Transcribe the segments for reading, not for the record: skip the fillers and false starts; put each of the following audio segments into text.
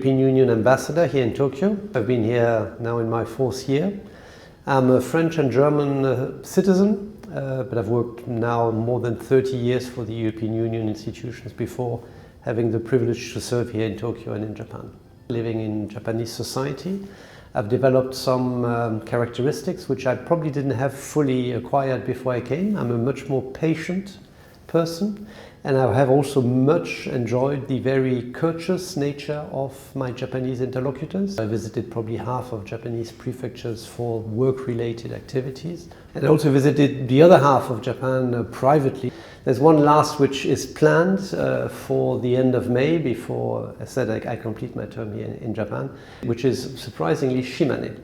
European Union ambassador here in Tokyo. I've been here now in my 4th year. I'm a French and German citizen, but I've worked now more than 30 years for the European Union institutions before having the privilege to serve here in Tokyo and in Japan. Living in Japanese society, I've developed some characteristics which I probably didn't have fully acquired before I came. I'm a much more patient person, and I have also much enjoyed the very courteous nature of my Japanese interlocutors. I visited probably half of Japanese prefectures for work-related activities, and I also visited the other half of Japan privately. There's one last which is planned for the end of May, before I said I complete my term here in Japan, which is surprisingly Shimane,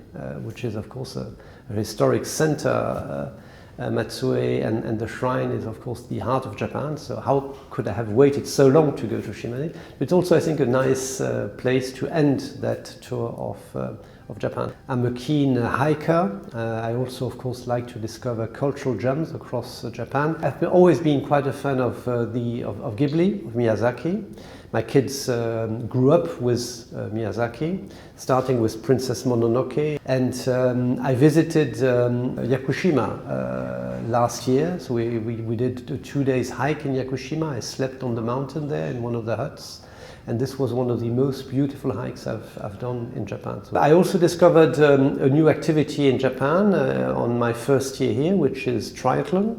which is of course a historic center. Matsue and the shrine is of course the heart of Japan, so how could I have waited so long to go to Shimane? But it's also, I think, a nice place to end that tour of Japan. I'm a keen hiker. I also of course like to discover cultural gems across Japan. I've always been quite a fan of Ghibli, of Miyazaki. My kids grew up with Miyazaki, starting with Princess Mononoke, and I visited Yakushima last year. So we did a 2 days hike in Yakushima. I slept on the mountain there in one of the huts, and this was one of the most beautiful hikes I've done in Japan. So I also discovered a new activity in Japan on my 1st year here, which is triathlon.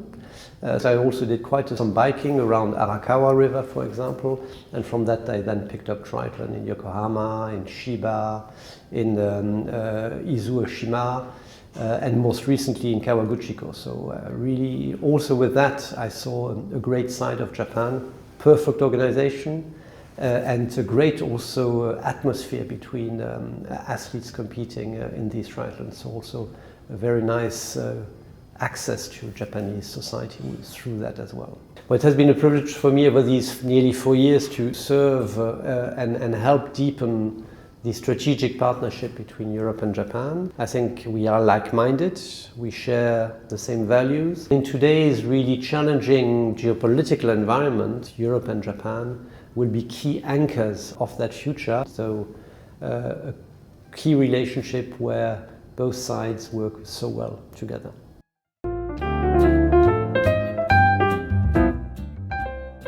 So I also did quite some biking around Arakawa River, for example, and from that I then picked up triathlon in Yokohama, in Shiba, in Izuoshima, and most recently in Kawaguchiko. So really, also with that, I saw a great side of Japan, perfect organization, and a great also atmosphere between athletes competing in these triathlons. So also a very nice access to Japanese society through that as well. Well, it has been a privilege for me over these nearly 4 years to serve and help deepen the strategic partnership between Europe and Japan. I think we are like-minded, we share the same values. In today's really challenging geopolitical environment, Europe and Japan will be key anchors of that future. So a key relationship where both sides work so well together.